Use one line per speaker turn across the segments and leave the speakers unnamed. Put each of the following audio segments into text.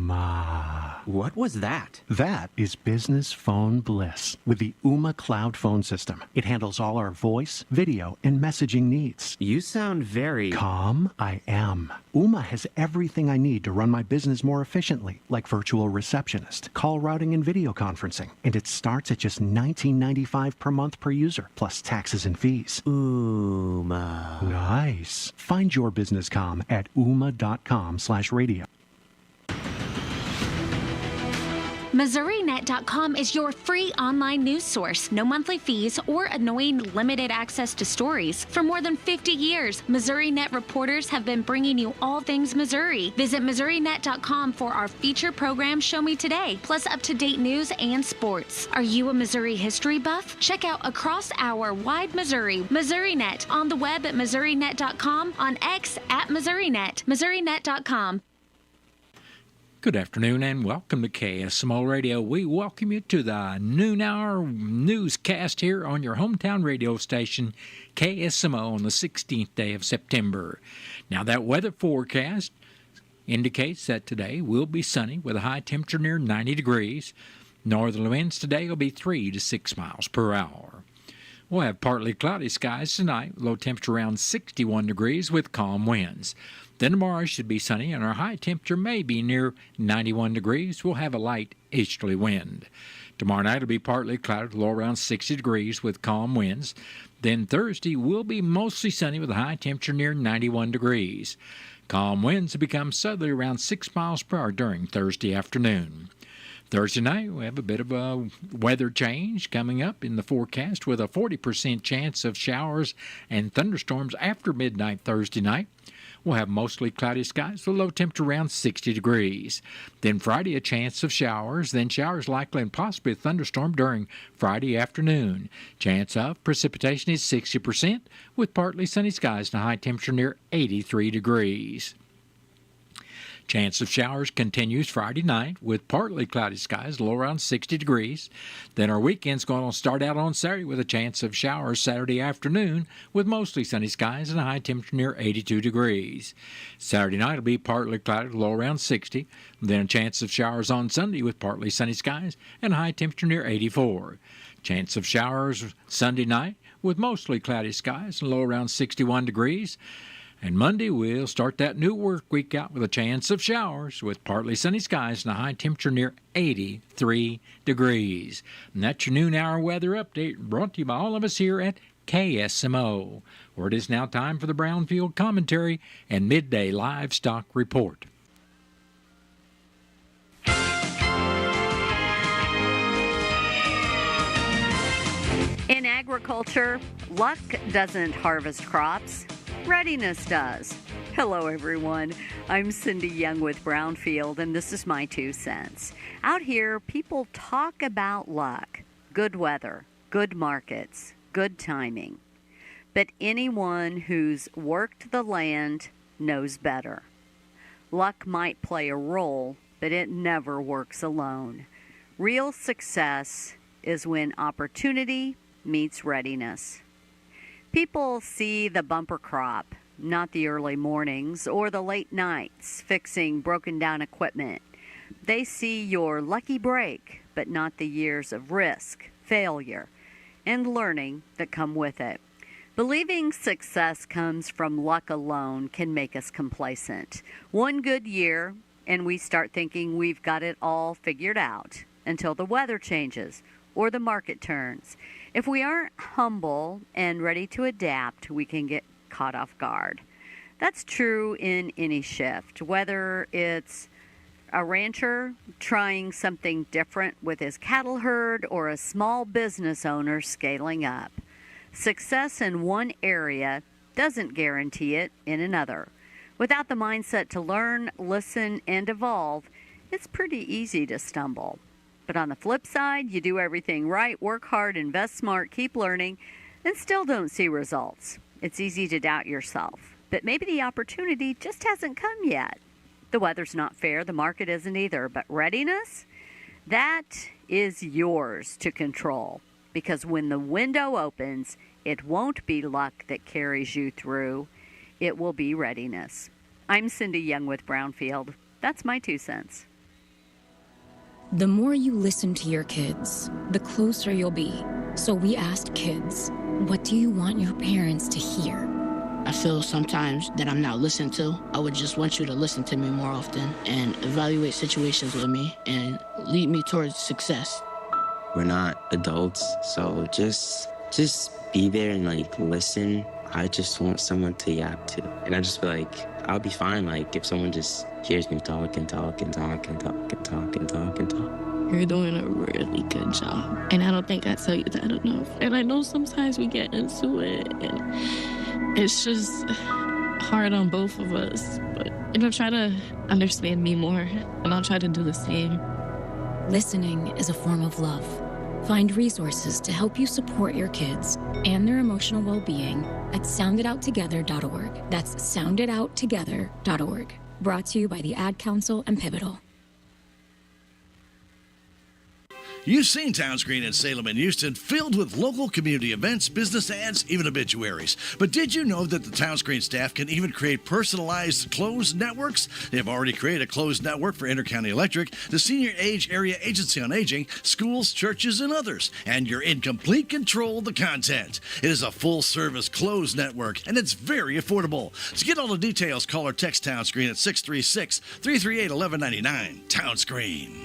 What was that?
That is business phone bliss with the Ooma Cloud Phone System. It handles all our voice, video, and messaging needs.
You sound very...
Calm? I am. Ooma has everything I need to run my business more efficiently, like virtual receptionist, call routing, and video conferencing. And it starts at just $19.95 per month per user, plus taxes and fees.
Ooma.
Nice. Find your business calm at ooma.com/radio.
MissouriNet.com is your free online news source. No monthly fees or annoying limited access to stories. For more than 50 years, MissouriNet reporters have been bringing you all things Missouri. Visit MissouriNet.com for our feature program Show Me Today, plus up-to-date news and sports. Are you a Missouri history buff? Check out Across Our Wide Missouri, MissouriNet, on the web at MissouriNet.com, on X at MissouriNet, MissouriNet.com.
Good afternoon and welcome to KSMO Radio. We welcome you to the noon hour newscast here on your hometown radio station, KSMO, on the 16th day of September. Now, that weather forecast indicates that today will be sunny with a high temperature near 90 degrees. Northern winds today will be 3 to 6 miles per hour. We'll have partly cloudy skies tonight, low temperature around 61 degrees with calm winds. Then tomorrow should be sunny, and our high temperature may be near 91 degrees. We'll have a light easterly wind. Tomorrow night will be partly cloudy, low around 60 degrees with calm winds. Then Thursday will be mostly sunny with a high temperature near 91 degrees. Calm winds will become southerly around 6 miles per hour during Thursday afternoon. Thursday night, we have a bit of a weather change coming up in the forecast with a 40% chance of showers and thunderstorms after midnight Thursday night. We'll have mostly cloudy skies with a low temperature around 60 degrees. Then Friday, a chance of showers, then showers likely and possibly a thunderstorm during Friday afternoon. Chance of precipitation is 60% with partly sunny skies and a high temperature near 83 degrees. Chance of showers continues Friday night with partly cloudy skies, low around 60 degrees. Then our weekend's going to start out on Saturday with a chance of showers Saturday afternoon with mostly sunny skies and a high temperature near 82 degrees. Saturday night will be partly cloudy, low around 60. Then a chance of showers on Sunday with partly sunny skies and a high temperature near 84. Chance of showers Sunday night with mostly cloudy skies and low around 61 degrees. And Monday, we'll start that new work week out with a chance of showers with partly sunny skies and a high temperature near 83 degrees. And that's your noon hour weather update brought to you by all of us here at KSMO, where it is now time for the Brownfield Commentary and Midday Livestock Report.
In agriculture, luck doesn't harvest crops. Readiness does. Hello, everyone. I'm Cindy Young with Brownfield, and this is my 2 cents. Out here, people talk about luck, good weather, good markets, good timing. But anyone who's worked the land knows better. Luck might play a role, but it never works alone. Real success is when opportunity meets readiness. People see the bumper crop, not the early mornings or the late nights fixing broken down equipment. They see your lucky break, but not the years of risk, failure, and learning that come with it. Believing success comes from luck alone can make us complacent. One good year, and we start thinking we've got it all figured out until the weather changes or the market turns. If we aren't humble and ready to adapt, we can get caught off guard. That's true in any shift, whether it's a rancher trying something different with his cattle herd or a small business owner scaling up. Success in one area doesn't guarantee it in another. Without the mindset to learn, listen, and evolve, it's pretty easy to stumble. But on the flip side, you do everything right, work hard, invest smart, keep learning, and still don't see results. It's easy to doubt yourself. But maybe the opportunity just hasn't come yet. The weather's not fair, the market isn't either. But readiness? That is yours to control. Because when the window opens, it won't be luck that carries you through. It will be readiness. I'm Cindy Young with Brownfield. That's my 2 cents.
The more you listen to your kids, the closer you'll be. So we asked kids, what do you want your parents to hear?
I feel sometimes that I'm not listened to. I would just want you to listen to me more often and evaluate situations with me and lead me towards success.
We're not adults, so just be there and listen. I just want someone to yap to. And I just feel like I'll be fine if someone just hears me talk and talk and talk and talk and talk and talk and talk.
You're doing a really good job. And I don't think I tell you that enough. And I know sometimes we get into it and it's just hard on both of us. But try to understand me more and I'll try to do the same.
Listening is a form of love. Find resources to help you support your kids and their emotional well-being at sounditouttogether.org. That's sounditouttogether.org. Brought to you by the Ad Council and Pivotal.
You've seen Towns Green in Salem and Houston filled with local community events, business ads, even obituaries. But did you know that the Towns Green staff can even create personalized closed networks? They've already created a closed network for Intercounty Electric, the Senior Age Area Agency on Aging, schools, churches, and others. And you're in complete control of the content. It is a full-service closed network, and it's very affordable. To get all the details, call or text Towns Green at 636-338-1199. Towns Green.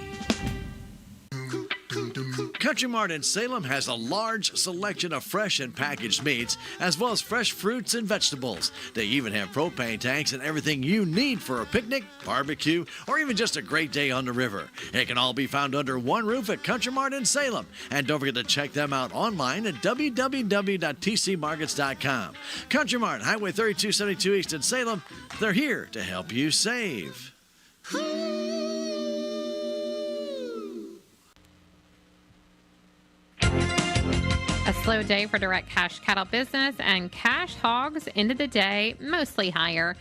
Country Mart in Salem has a large selection of fresh and packaged meats, as well as fresh fruits and vegetables. They even have propane tanks and everything you need for a picnic, barbecue, or even just a great day on the river. It can all be found under one roof at Country Mart in Salem. And don't forget to check them out online at www.tcmarkets.com. Country Mart, Highway 3272 East in Salem. They're here to help you save.
A slow day for direct cash cattle business, and cash hogs ended the day mostly higher.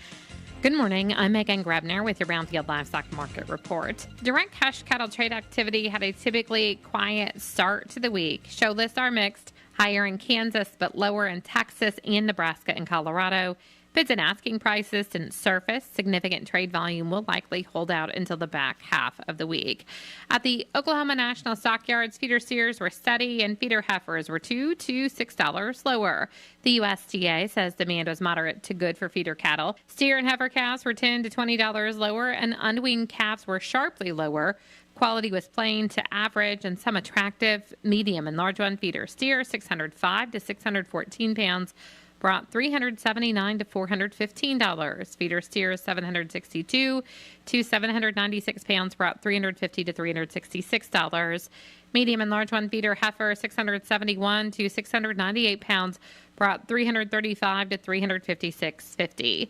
Good morning, I'm Megan Grebner with your Brownfield Livestock Market Report. Direct cash cattle trade activity had a typically quiet start to the week. Show lists are mixed, higher in Kansas but lower in Texas and Nebraska and Colorado. Bids and asking prices didn't surface. Significant trade volume will likely hold out until the back half of the week. At the Oklahoma National Stockyards, feeder steers were steady and feeder heifers were $2 to $6 lower. The USDA says demand was moderate to good for feeder cattle. Steer and heifer calves were $10 to $20 lower, and unweaned calves were sharply lower. Quality was plain to average and some attractive. Medium and large one feeder steer, 605 to 614 pounds. Brought $379 to $415. Feeder steers 762 to 796 pounds, brought $350 to $366. Medium and large one feeder heifer 671 to 698 pounds, brought $335 to $356.50.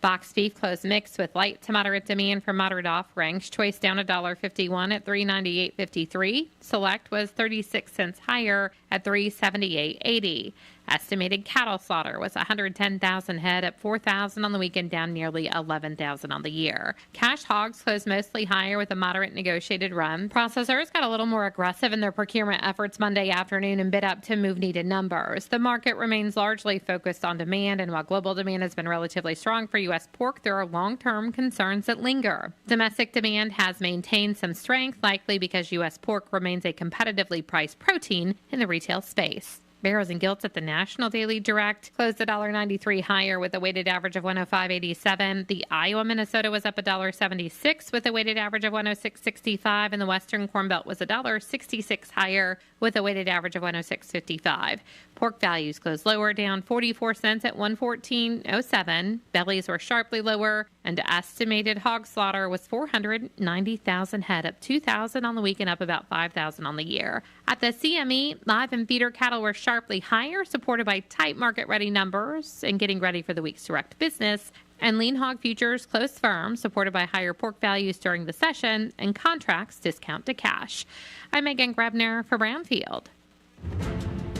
Boxed beef closed mixed with light to moderate demand for moderate offerings. Choice down $1.51 at $398.53. Select was 36 cents higher at $378.80. Estimated cattle slaughter was 110,000 head, up 4,000 on the weekend, down nearly 11,000 on the year. Cash hogs closed mostly higher with a moderate negotiated run. Processors got a little more aggressive in their procurement efforts Monday afternoon and bid up to move needed numbers. The market remains largely focused on demand, and while global demand has been relatively strong for U.S. pork, there are long-term concerns that linger. Domestic demand has maintained some strength, likely because U.S. pork remains a competitively priced protein in the retail space. Barrows and Gilts at the National Daily Direct closed $1.93 higher with a weighted average of 105.87. The Iowa Minnesota was up $1.76 with a weighted average of 106.65, and the Western Corn Belt was $1.66 higher with a weighted average of 106.55. Pork values closed lower, down 44 cents at 114.07. Bellies were sharply lower, and estimated hog slaughter was 490,000 head, up 2,000 on the week and up about 5,000 on the year. At the CME, live and feeder cattle were sharply higher, supported by tight market-ready numbers and getting ready for the week's direct business. And lean hog futures closed firm, supported by higher pork values during the session and contracts discount to cash. I'm Megan Grebner for Brownfield.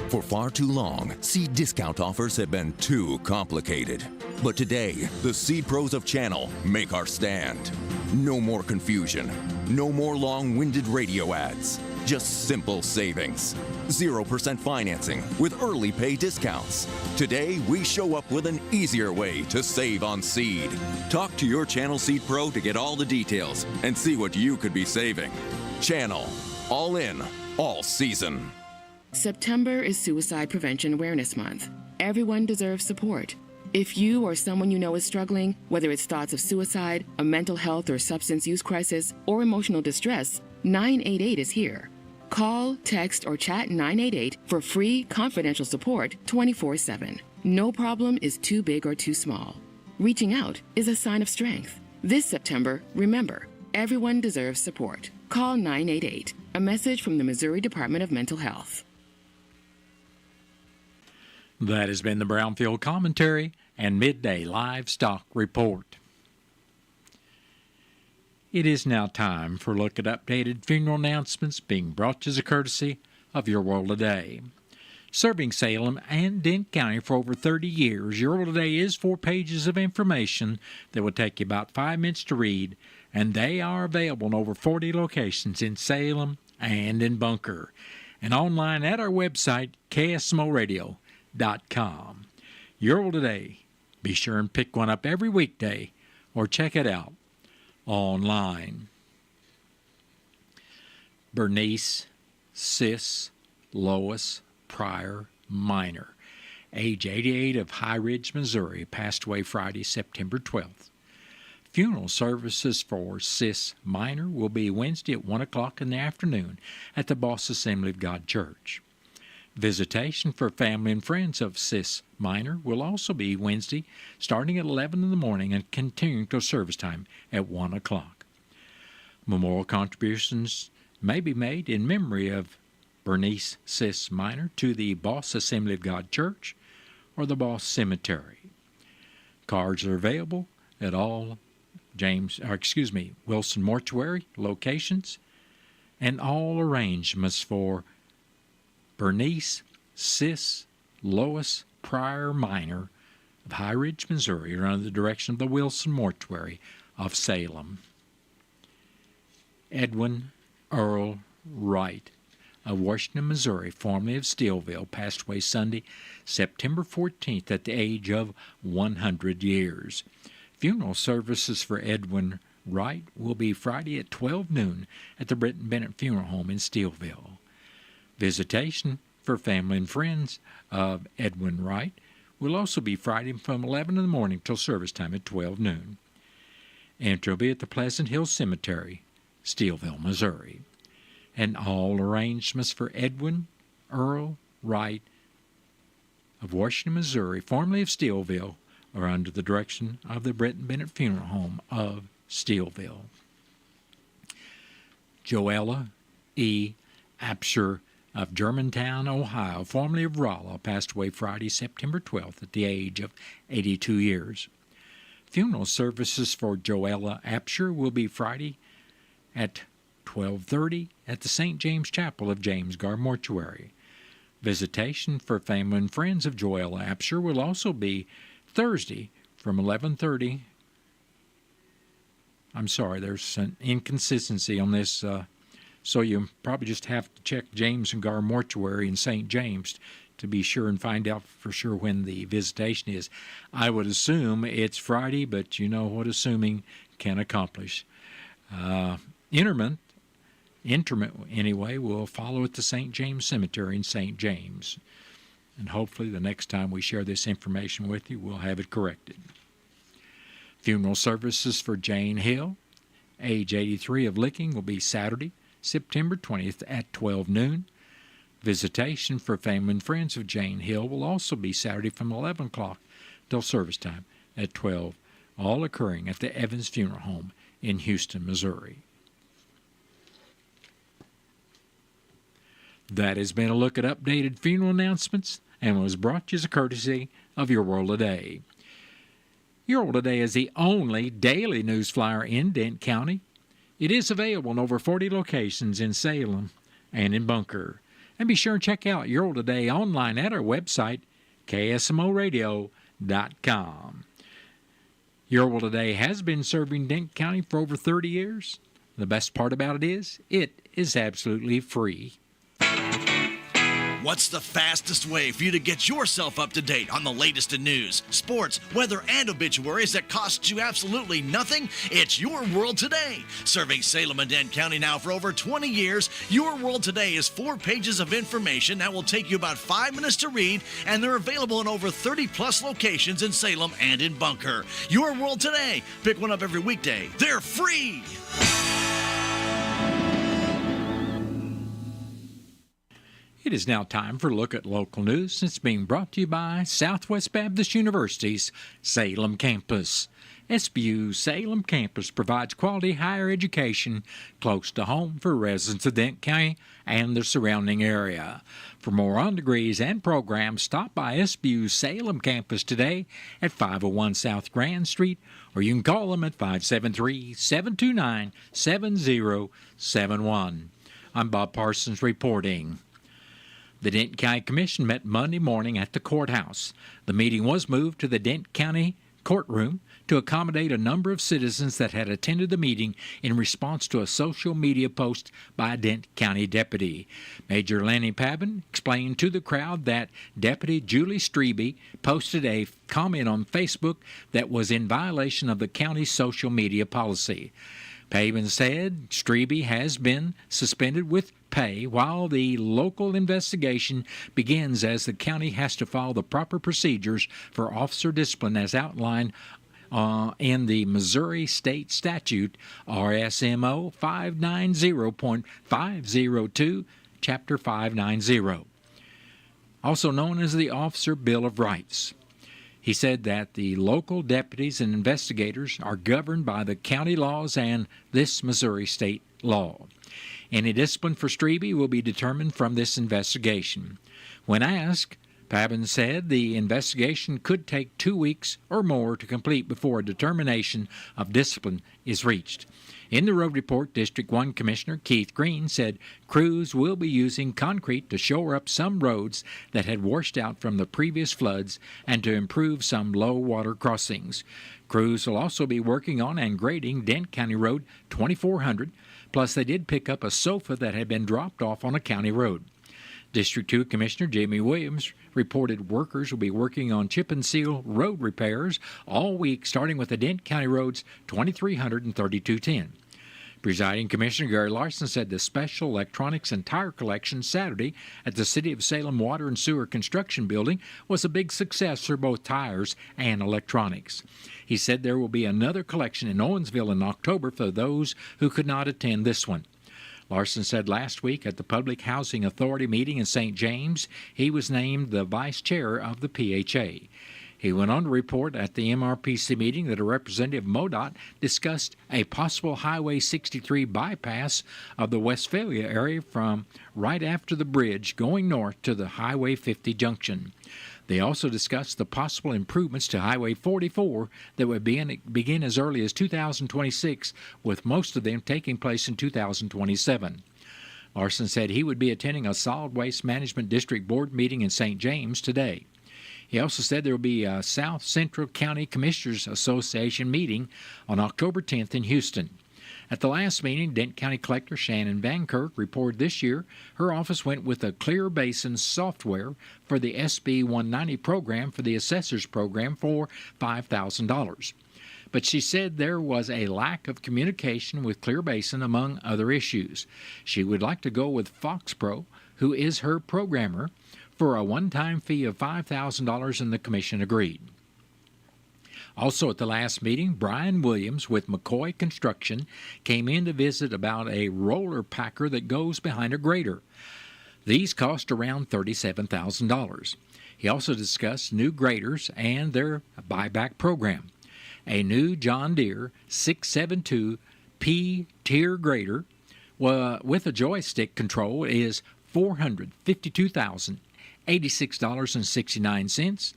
For far too long, seed discount offers have been too complicated. But today, the Seed Pros of Channel make our stand. No more confusion. No more long-winded radio ads. Just simple savings. 0% financing with early pay discounts. Today, we show up with an easier way to save on seed. Talk to your Channel Seed Pro to get all the details and see what you could be saving. Channel. All in, all season.
September is Suicide Prevention Awareness Month. Everyone deserves support. If you or someone you know is struggling, whether it's thoughts of suicide, a mental health or substance use crisis, or emotional distress, 988 is here. Call, text, or chat 988 for free, confidential support 24/7. No problem is too big or too small. Reaching out is a sign of strength. This September, remember, everyone deserves support. Call 988. A message from the Missouri Department of Mental Health.
That has been the Brownfield Commentary and Midday Livestock Report. It is now time for a look at updated funeral announcements being brought to you as a courtesy of Your World Today. Serving Salem and Dent County for over 30 years, Your World Today is 4 pages of information that will take you about 5 minutes to read, and they are available in over 40 locations in Salem and in Bunker, and online at our website, KSMOradio.com. Your World Today. Be sure and pick one up every weekday or check it out online. Bernice Sis Lois Pryor Minor, age 88, of High Ridge, Missouri, passed away Friday, September 12th. Funeral services for Sis Minor will be Wednesday at 1 o'clock in the afternoon at the Boss Assembly of God Church. Visitation for family and friends of Sis Minor will also be Wednesday, starting at 11 in the morning and continuing till service time at 1 o'clock. Memorial contributions may be made in memory of Bernice Sis Minor to the Boss Assembly of God Church or the Boss Cemetery. Cards are available at all Wilson Mortuary locations, and all arrangements for Bernice Sis Lois Pryor Minor of High Ridge, Missouri, are under the direction of the Wilson Mortuary of Salem. Edwin Earl Wright of Washington, Missouri, formerly of Steelville, passed away Sunday, September 14th at the age of 100 years. Funeral services for Edwin Wright will be Friday at 12 noon at the Britton Bennett Funeral Home in Steelville. Visitation for family and friends of Edwin Wright will also be Friday from 11 in the morning till service time at 12 noon. Entry will be at the Pleasant Hill Cemetery, Steelville, Missouri. And all arrangements for Edwin Earl Wright of Washington, Missouri, formerly of Steelville, are under the direction of the Britton Bennett Funeral Home of Steelville. Joella E. Apsher of Germantown, Ohio, formerly of Rolla, passed away Friday, September 12th at the age of 82 years. Funeral services for Joella Apsher will be Friday at 12:30 at the St. James Chapel of James Gar Mortuary. Visitation for family and friends of Joella Apsher will also be Thursday from 11:30. I'm sorry, there's an inconsistency on this, so you probably just have to check James and Gar Mortuary in St. James to be sure and find out for sure when the visitation is. I would assume it's Friday, but you know what assuming can accomplish. Interment anyway will follow at the St. James Cemetery in St. James. And hopefully the next time we share this information with you, we'll have it corrected. Funeral services for Jane Hill, age 83, of Licking, will be Saturday, September 20th at 12 noon. Visitation for family and friends of Jane Hill will also be Saturday from 11 o'clock till service time at 12, all occurring at the Evans Funeral Home in Houston, Missouri. That has been a look at updated funeral announcements and was brought to you as a courtesy of Your World Today. Your World Today is the only daily news flyer in Dent County. It is available in over 40 locations in Salem and in Bunker. And be sure and check out Your World Today online at our website, KSMOradio.com. Your World Today has been serving Dent County for over 30 years. The best part about it is absolutely free.
What's the fastest way for you to get yourself up to date on the latest in news, sports, weather, and obituaries that cost you absolutely nothing? It's Your World Today. Serving Salem and Dent County now for over 20 years, Your World Today is 4 pages of information that will take you about 5 minutes to read, and they're available in over 30-plus locations in Salem and in Bunker. Your World Today. Pick one up every weekday. They're free.
It is now time for a look at local news. It's being brought to you by Southwest Baptist University's Salem campus. SBU Salem campus provides quality higher education close to home for residents of Dent County and the surrounding area. For more on degrees and programs, stop by SBU Salem campus today at 501 South Grand Street, or you can call them at 573-729-7071. I'm Bob Parsons reporting. The Dent County Commission met Monday morning at the courthouse. The meeting was moved to the Dent County courtroom to accommodate a number of citizens that had attended the meeting in response to a social media post by a Dent County deputy. Major Lenny Pabin explained to the crowd that Deputy Julie Strebe posted a comment on Facebook that was in violation of the county's social media policy. Pabin said Strebe has been suspended with pay while the local investigation begins, as the county has to follow the proper procedures for officer discipline as outlined in the Missouri State Statute, RSMO 590.502, Chapter 590, also known as the Officer Bill of Rights. He said that the local deputies and investigators are governed by the county laws and this Missouri state law. Any discipline for Strebe will be determined from this investigation. When asked, Pabin said the investigation could take 2 weeks or more to complete before a determination of discipline is reached. In the road report, District 1 Commissioner Keith Green said crews will be using concrete to shore up some roads that had washed out from the previous floods and to improve some low water crossings. Crews will also be working on and grading Dent County Road 2400, plus they did pick up a sofa that had been dropped off on a county road. District 2 Commissioner Jamie Williams reported workers will be working on chip and seal road repairs all week, starting with the Dent County roads 2300 and 3210. Presiding Commissioner Gary Larson said the special electronics and tire collection Saturday at the City of Salem Water and Sewer Construction Building was a big success for both tires and electronics. He said there will be another collection in Owensville in October for those who could not attend this one. Larson said last week at the Public Housing Authority meeting in St. James, he was named the vice chair of the PHA. He went on to report at the MRPC meeting that a representative of MoDOT discussed a possible Highway 63 bypass of the Westphalia area from right after the bridge going north to the Highway 50 junction. They also discussed the possible improvements to Highway 44 that would begin as early as 2026, with most of them taking place in 2027. Larson said he would be attending a Solid Waste Management District Board meeting in St. James today. He also said there will be a South Central County Commissioners Association meeting on October 10th in Houston. At the last meeting, Dent County Collector Shannon Van Kirk reported this year her office went with a Clear Basin software for the SB 190 program for the Assessors Program for $5,000. But she said there was a lack of communication with Clear Basin among other issues. She would like to go with FoxPro, who is her programmer, for a one-time fee of $5,000, and the commission agreed. Also at the last meeting, Brian Williams with McCoy Construction came in to visit about a roller packer that goes behind a grader. These cost around $37,000. He also discussed new graders and their buyback program. A new John Deere 672 P-tier grader with a joystick control is $452,086.69.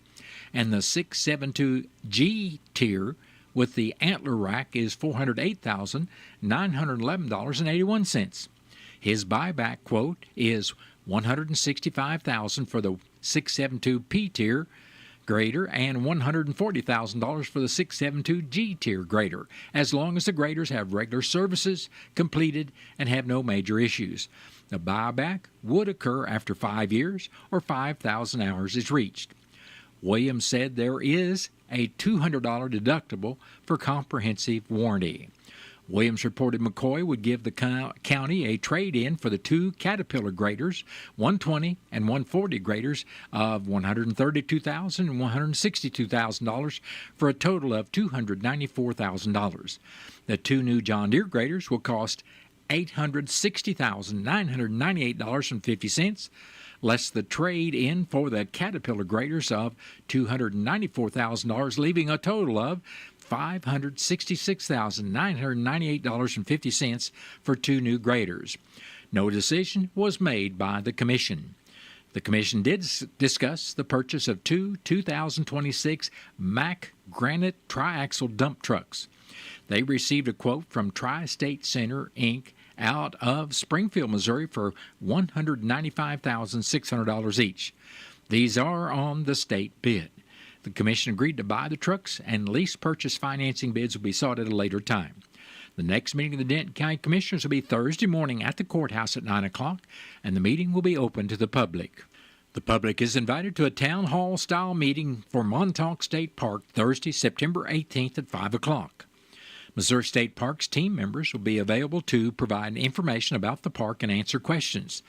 And the 672 G tier with the antler rack is $408,911.81. His buyback quote is $165,000 for the 672 P tier grader and $140,000 for the 672 G-tier grader, as long as the graders have regular services completed and have no major issues. The buyback would occur after 5 years or 5,000 hours is reached. Williams said there is a $200 deductible for comprehensive warranty. Williams reported McCoy would give the county a trade-in for the two Caterpillar graders, 120 and 140 graders of $132,000 and $162,000 for a total of $294,000. The two new John Deere graders will cost $860,998.50, less the trade-in for the Caterpillar graders of $294,000, leaving a total of $566,998.50 for two new graders. No decision was made by the Commission. The Commission did discuss the purchase of two 2026 Mack Granite triaxle dump trucks. They received a quote from Tri-State Center, Inc., out of Springfield, Missouri for $195,600 each. These are on the state bid. The Commission agreed to buy the trucks, and lease purchase financing bids will be sought at a later time. The next meeting of the Denton County Commissioners will be Thursday morning at the courthouse at 9 o'clock, and the meeting will be open to the public. The public is invited to a town hall-style meeting for Montauk State Park Thursday, September 18th at 5 o'clock. Missouri State Parks team members will be available to provide information about the park and answer questions.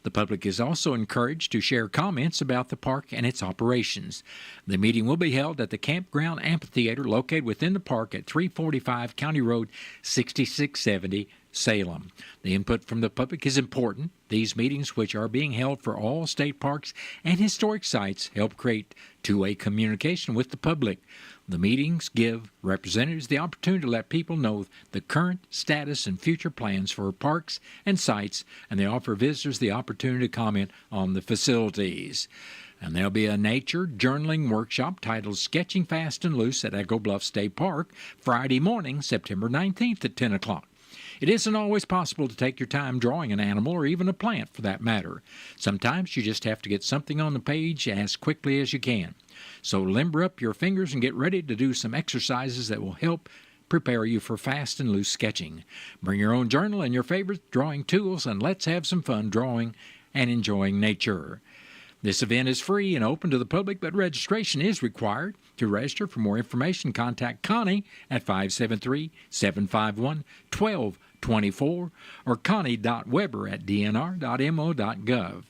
The public is also encouraged to share comments about the park and its operations. The meeting will be held at the Campground Amphitheater located within the park at 345 County Road 6670, Salem. The input from the public is important. These meetings, which are being held for all state parks and historic sites, help create two-way communication with the public. The meetings give representatives the opportunity to let people know the current status and future plans for parks and sites, and they offer visitors the opportunity to comment on the facilities. And there'll be a nature journaling workshop titled Sketching Fast and Loose at Echo Bluff State Park Friday morning, September 19th at 10 o'clock. It isn't always possible to take your time drawing an animal or even a plant for that matter. Sometimes you just have to get something on the page as quickly as you can. So limber up your fingers and get ready to do some exercises that will help prepare you for fast and loose sketching. Bring your own journal and your favorite drawing tools, and let's have some fun drawing and enjoying nature. This event is free and open to the public, but registration is required. To register for more information, contact Connie at 573-751-1224 or connie.weber@dnr.mo.gov.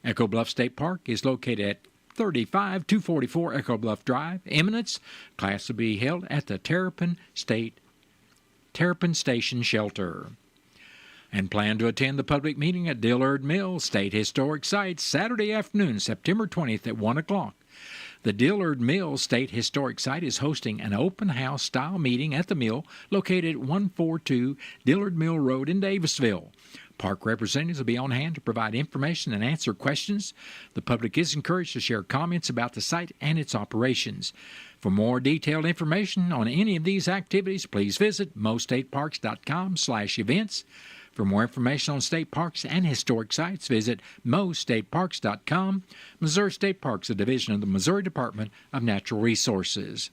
Echo Bluff State Park is located at 35244 Echo Bluff Drive, Eminence. Class will be held at the Terrapin Station Shelter. And plan to attend the public meeting at Dillard Mill State Historic Site Saturday afternoon, September 20th at 1 o'clock. The Dillard Mill State Historic Site is hosting an open house style meeting at the mill located at 142 Dillard Mill Road in Davisville. Park representatives will be on hand to provide information and answer questions. The public is encouraged to share comments about the site and its operations. For more detailed information on any of these activities, please visit mostateparks.com/events. For more information on state parks and historic sites, visit mostateparks.com. Missouri State Parks, a division of the Missouri Department of Natural Resources.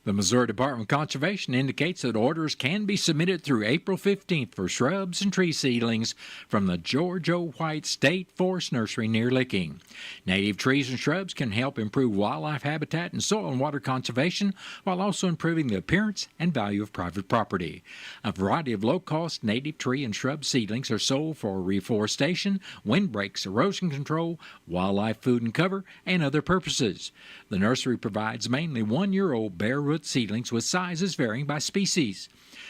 The Missouri Department of Conservation indicates that orders can be submitted through April 15th for shrubs and tree seedlings from the George O. White State Forest Nursery near Licking. Native trees and shrubs can help improve wildlife habitat and soil and water conservation while also improving the appearance and value of private property. A variety of low-cost native tree and shrub seedlings are sold for reforestation, windbreaks, erosion control, wildlife food and cover, and other purposes. The nursery provides mainly one-year-old bare root seedlings with sizes varying by species.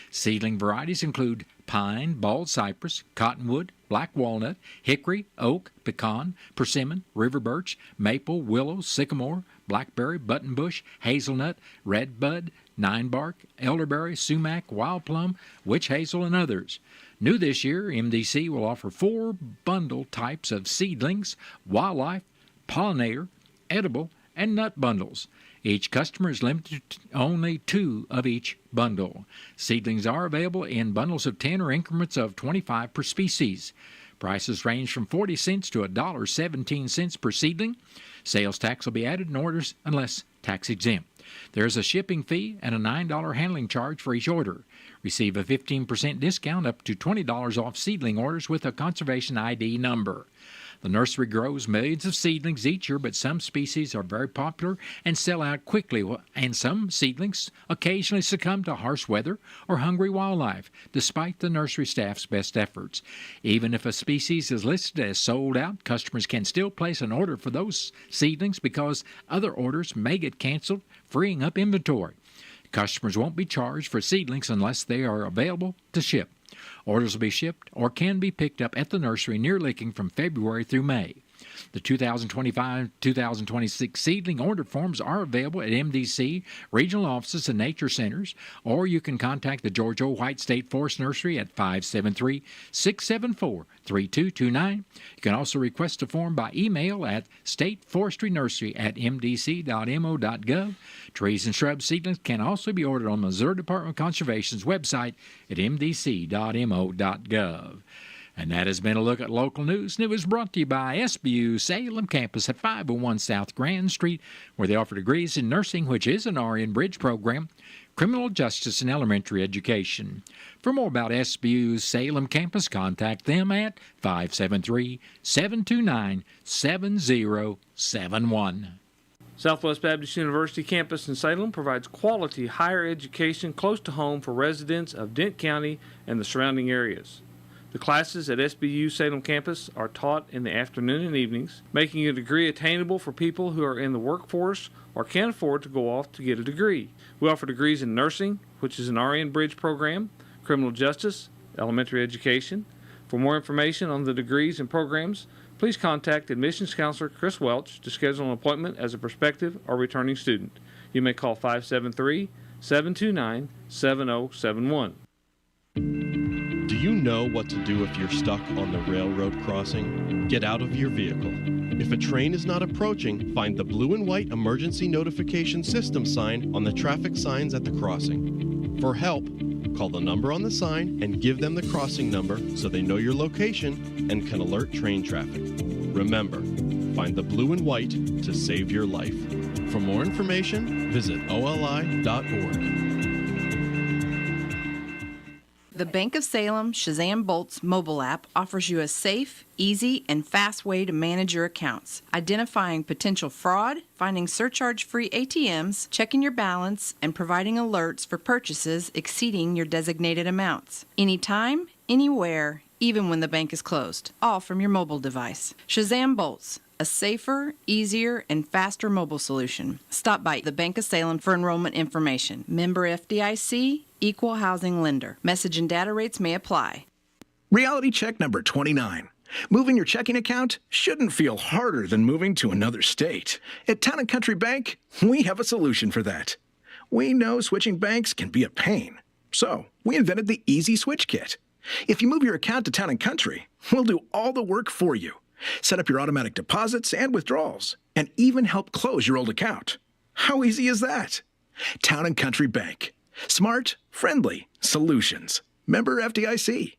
Seedling varieties include pine, bald cypress, cottonwood, black walnut, hickory, oak, pecan, persimmon, river birch, maple, willow, sycamore, blackberry, buttonbush, hazelnut, redbud, ninebark, elderberry, sumac, wild plum, witch hazel, and others. New this year, MDC will offer 4 bundle types of seedlings: wildlife, pollinator, edible, and nut bundles. Each customer is limited to only 2 of each bundle. Seedlings are available in bundles of 10 or increments of 25 per species. Prices range from 40 cents to $1.17 per seedling. Sales tax will be added in orders unless tax exempt. There is a shipping fee and a $9 handling charge for each order. Receive a 15% discount up to $20 off seedling orders with a conservation ID number. The nursery grows millions of seedlings each year, but some species are very popular and sell out quickly, and some seedlings occasionally succumb to harsh weather or hungry wildlife, despite the nursery staff's best efforts. Even if a species is listed as sold out, customers can still place an order for those seedlings because other orders may get canceled, freeing up inventory. Customers won't be charged for seedlings unless they are available to ship. Orders will be shipped or can be picked up at the nursery near Licking from February through May. The 2025-2026 seedling order forms are available at MDC, regional offices, and nature centers, or you can contact the George O. White State Forest Nursery at 573-674-3229. You can also request a form by email at stateforestrynursery@mdc.mo.gov. Trees and shrub seedlings can also be ordered on the Missouri Department of Conservation's website at mdc.mo.gov. And that has been a look at local news, and it was brought to you by SBU Salem Campus at 501 South Grand Street, where they offer degrees in nursing, which is an RN Bridge program, criminal justice, and elementary education. For more about SBU Salem Campus, contact them at 573-729-7071.
Southwest Baptist University campus in Salem provides quality higher education close to home for residents of Dent County and the surrounding areas. The classes at SBU Salem campus are taught in the afternoon and evenings, making a degree attainable for people who are in the workforce or can't afford to go off to get a degree. We offer degrees in nursing, which is an RN Bridge program, criminal justice, elementary education. For more information on the degrees and programs, please contact admissions counselor Chris Welch to schedule an appointment as a prospective or returning student. You may call 573-729-7071.
Do you know what to do if you're stuck on the railroad crossing? Get out of your vehicle. If a train is not approaching, find the blue and white emergency notification system sign on the traffic signs at the crossing. For help, call the number on the sign and give them the crossing number so they know your location and can alert train traffic. Remember, find the blue and white to save your life. For more information, visit oli.org.
The Bank of Salem Shazam Bolt's mobile app offers you a safe, easy, and fast way to manage your accounts, identifying potential fraud, finding surcharge-free ATMs, checking your balance, and providing alerts for purchases exceeding your designated amounts. Anytime, anywhere, even when the bank is closed, all from your mobile device. Shazam Bolts, a safer, easier, and faster mobile solution. Stop by the Bank of Salem for enrollment information. Member FDIC, Equal Housing Lender. Message and data rates may apply.
Reality check number 29. Moving your checking account shouldn't feel harder than moving to another state. At Town & Country Bank, we have a solution for that. We know switching banks can be a pain, so we invented the Easy Switch Kit. If you move your account to Town & Country, we'll do all the work for you. Set up your automatic deposits and withdrawals, and even help close your old account. How easy is that? Town & Country Bank. Smart, friendly solutions. Member FDIC.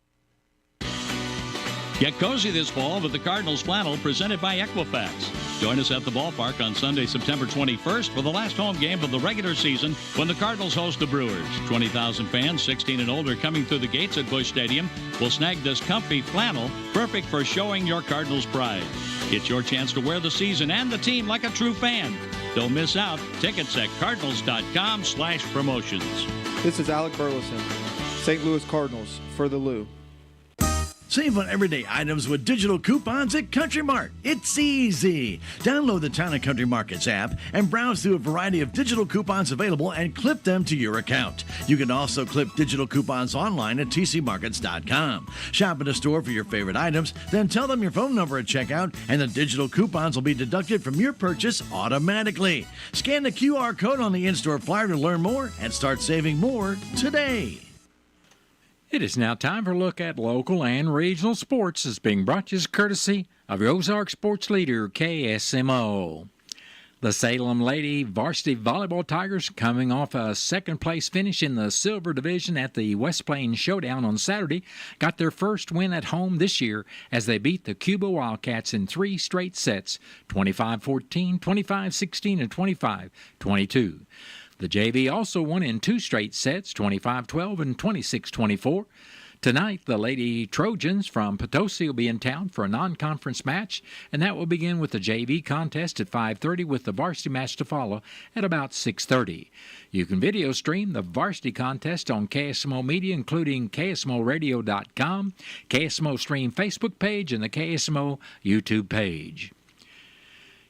Get cozy this fall with the Cardinals flannel presented by Equifax. Join us at the ballpark on Sunday, September 21st for the last home game of the regular season when the Cardinals host the Brewers. 20,000 fans, 16 and older, coming through the gates at Busch Stadium will snag this comfy flannel, perfect for showing your Cardinals pride. It's your chance to wear the season and the team like a true fan. Don't miss out. Tickets at cardinals.com/promotions.
This is Alec Burleson, St. Louis Cardinals, for the Lou.
Save on everyday items with digital coupons at Country Mart. It's easy. Download the Town & Country Markets app and browse through a variety of digital coupons available and clip them to your account. You can also clip digital coupons online at tcmarkets.com. Shop at a store for your favorite items, then tell them your phone number at checkout, and the digital coupons will be deducted from your purchase automatically. Scan the QR code on the in-store flyer to learn more and start saving more today.
It is now time for a look at local and regional sports. It's being brought to you as courtesy of your Ozark sports leader, KSMO. The Salem Lady Varsity Volleyball Tigers, coming off a second-place finish in the Silver Division at the West Plains Showdown on Saturday, got their first win at home this year as they beat the Cuba Wildcats in 3 straight sets, 25-14, 25-16, and 25-22. The JV also won in 2 straight sets, 25-12 and 26-24. Tonight, the Lady Trojans from Potosi will be in town for a non-conference match, and that will begin with the JV contest at 5:30 with the varsity match to follow at about 6:30. You can video stream the varsity contest on KSMO Media, including KSMORadio.com, KSMO Stream Facebook page, and the KSMO YouTube page.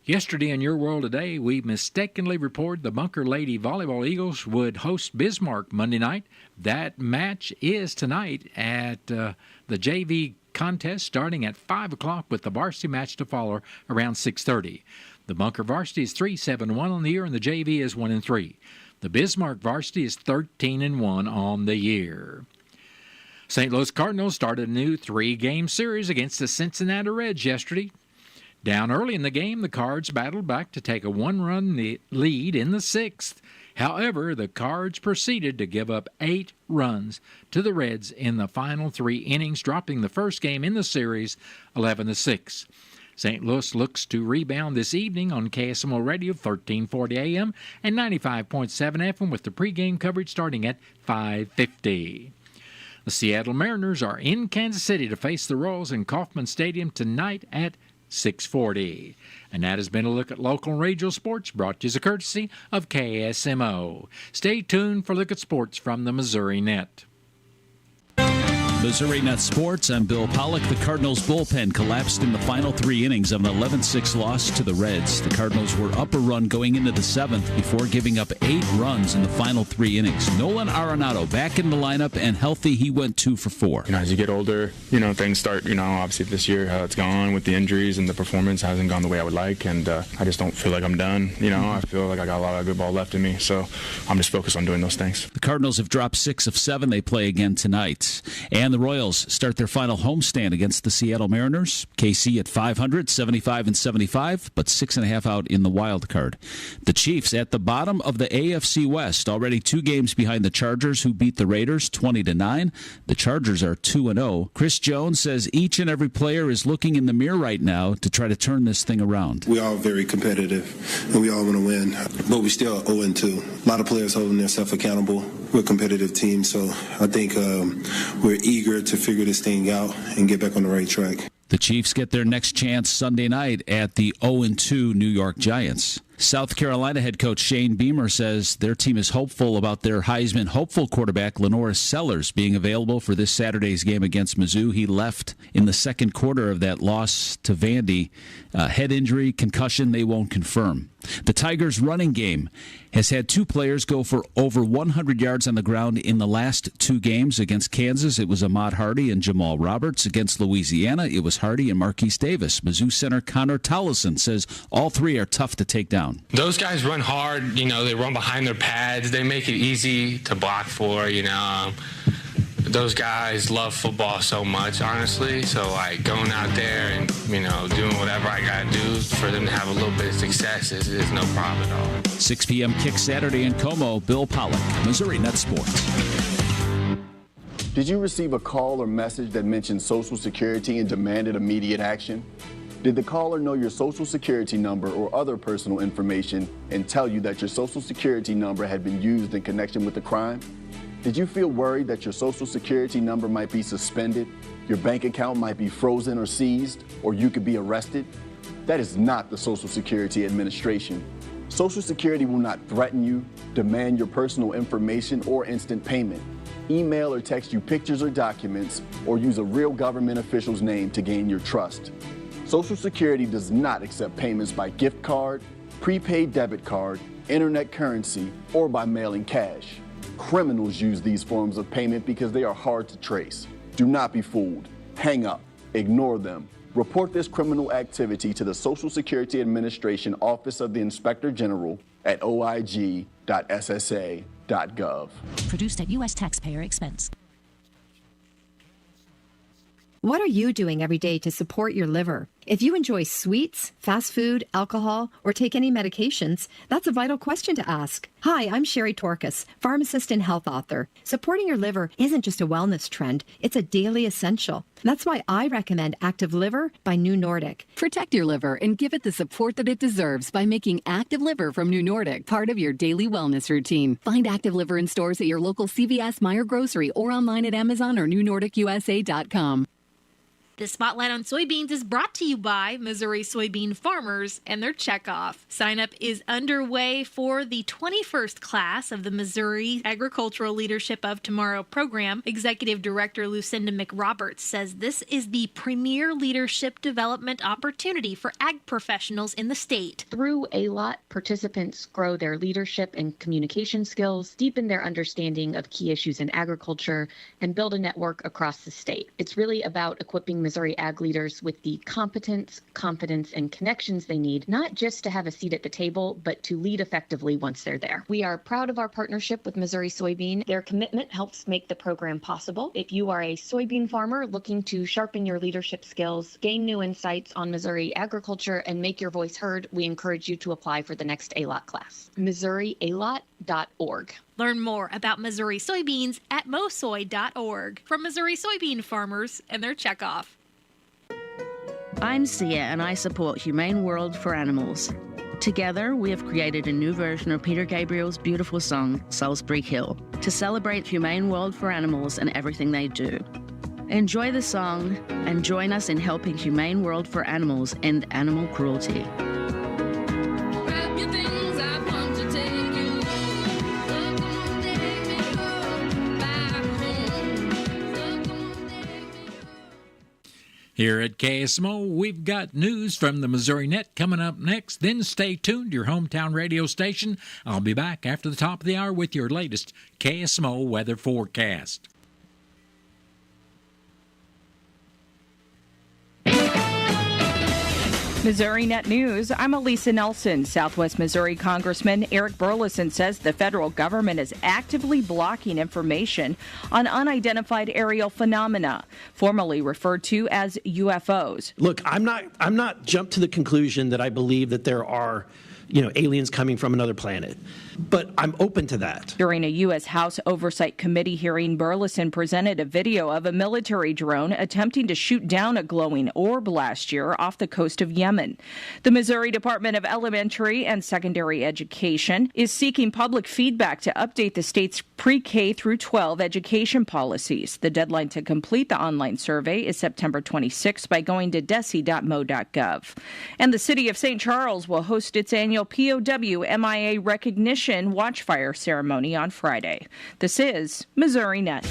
Yesterday in Your World Today, we mistakenly reported the Bunker Lady Volleyball Eagles would host Bismarck Monday night. That match is tonight at the JV contest starting at 5 o'clock with the varsity match to follow around 6:30. The Bunker varsity is 3-7-1 on the year, and the JV is 1-3. The Bismarck varsity is 13-1 on the year. St. Louis Cardinals started a new 3-game series against the Cincinnati Reds yesterday. Down early in the game, the Cards battled back to take a 1-run lead in the 6th. However, the Cards proceeded to give up 8 runs to the Reds in the final 3 innings, dropping the first game in the series 11-6. St. Louis looks to rebound this evening on KSMO Radio, 1340 AM and 95.7 FM, with the pregame coverage starting at 5:50. The Seattle Mariners are in Kansas City to face the Royals in Kauffman Stadium tonight at 6:40. And that has been a look at local and regional sports, brought to you as a courtesy of KSMO. Stay tuned for a look at sports from the Missouri Net.
Missouri Net Sports, I'm Bill Pollock. The Cardinals bullpen collapsed in the final 3 innings of an 11-6 loss to the Reds. The Cardinals were up a run going into the 7th before giving up 8 runs in the final 3 innings. Nolan Arenado back in the lineup and healthy. He went 2 for 4.
As you get older, things start, obviously this year how it's gone with the injuries and the performance hasn't gone the way I would like, and I just don't feel like I'm done. I feel like I got a lot of good ball left in me, so I'm just focused on doing those things.
The Cardinals have dropped 6 of 7. They play again tonight. And the Royals start their final homestand against the Seattle Mariners. KC at 500, 75-75, but 6.5 out in the wild card. The Chiefs at the bottom of the AFC West, already 2 games behind the Chargers, who beat the Raiders 20-9. The Chargers are 2-0. Chris Jones says each and every player is looking in the mirror right now to try to turn this thing around.
We are very competitive, and we all want to win, but we still 0-2. A lot of players holding themselves accountable. We're a competitive team, so I think we're eager to figure this thing out and get back on the right track.
The Chiefs get their next chance Sunday night at the 0-2 New York Giants. South Carolina head coach Shane Beamer says their team is hopeful about their Heisman hopeful quarterback Lenoris Sellers being available for this Saturday's game against Mizzou. He left in the second quarter of that loss to Vandy. Head injury, concussion, they won't confirm. The Tigers' running game has had 2 players go for over 100 yards on the ground in the last 2 games. Against Kansas, it was Ahmad Hardy and Jamal Roberts. Against Louisiana, it was Hardy and Marquise Davis. Mizzou center Connor Tollison says all 3 are tough to take down.
Those guys run hard. They run behind their pads. They make it easy to block for. Those guys love football so much, honestly. So, going out there and, doing whatever I got to do for them to have a little bit of success is no problem at all.
6 p.m. kick Saturday in Como. Bill Pollock, Missouri Net Sports.
Did you receive a call or message that mentioned Social Security and demanded immediate action? Did the caller know your Social Security number or other personal information and tell you that your Social Security number had been used in connection with the crime? Did you feel worried that your Social Security number might be suspended, your bank account might be frozen or seized, or you could be arrested? That is not the Social Security Administration. Social Security will not threaten you, demand your personal information, or instant payment, email or text you pictures or documents, or use a real government official's name to gain your trust. Social Security does not accept payments by gift card, prepaid debit card, internet currency, or by mailing cash. Criminals use these forms of payment because they are hard to trace. Do not be fooled. Hang up. Ignore them. Report this criminal activity to the Social Security Administration Office of the Inspector General at oig.ssa.gov.
Produced at U.S. taxpayer expense.
What are you doing every day to support your liver?
If you enjoy sweets, fast food, alcohol, or take any medications, that's a vital question to ask. Hi, I'm Sherry Torkas, pharmacist and health author. Supporting your liver isn't just a wellness trend, it's a daily essential. That's why I recommend Active Liver by New Nordic.
Protect your liver and give it the support that it deserves by making Active Liver from New Nordic part of your daily wellness routine. Find Active Liver in stores at your local CVS, Meijer Grocery, or online at Amazon or NewNordicUSA.com.
The Spotlight on Soybeans is brought to you by Missouri soybean farmers and their checkoff. Sign up is underway for the 21st class of the Missouri Agricultural Leadership of Tomorrow program. Executive Director Lucinda McRoberts says this is the premier leadership development opportunity for ag professionals in the state.
Through ALOT, participants grow their leadership and communication skills, deepen their understanding of key issues in agriculture, and build a network across the state. It's really about equipping Missouri ag leaders with the competence, confidence, and connections they need, not just to have a seat at the table, but to lead effectively once they're there. We are proud of our partnership with Missouri Soybean. Their commitment helps make the program possible. If you are a soybean farmer looking to sharpen your leadership skills, gain new insights on Missouri agriculture, and make your voice heard, we encourage you to apply for the next ALOT class. MissouriALOT.org.
Learn more about Missouri soybeans at mosoy.org. From Missouri soybean farmers and their checkoff.
I'm Sia, and I support Humane World for Animals. Together, we have created a new version of Peter Gabriel's beautiful song, Salisbury Hill, to celebrate Humane World for Animals and everything they do. Enjoy the song and join us in helping Humane World for Animals end animal cruelty.
Here at KSMO, we've got news from the Missouri Net coming up next. Then stay tuned to your hometown radio station. I'll be back after the top of the hour with your latest KSMO weather forecast.
Missouri Net News, I'm Elisa Nelson. Southwest Missouri Congressman Eric Burleson says the federal government is actively blocking information on unidentified aerial phenomena, formerly referred to as UFOs.
Look, I'm not jumped to the conclusion that I believe that there are aliens coming from another planet. But I'm open to that.
During a U.S. House Oversight Committee hearing, Burleson presented a video of a military drone attempting to shoot down a glowing orb last year off the coast of Yemen. The Missouri Department of Elementary and Secondary Education is seeking public feedback to update the state's pre-K through 12 education policies. The deadline to complete the online survey is September 26 by going to desi.mo.gov. And the city of St. Charles will host its annual POW MIA recognition Watchfire ceremony on Friday. This is Missouri Net.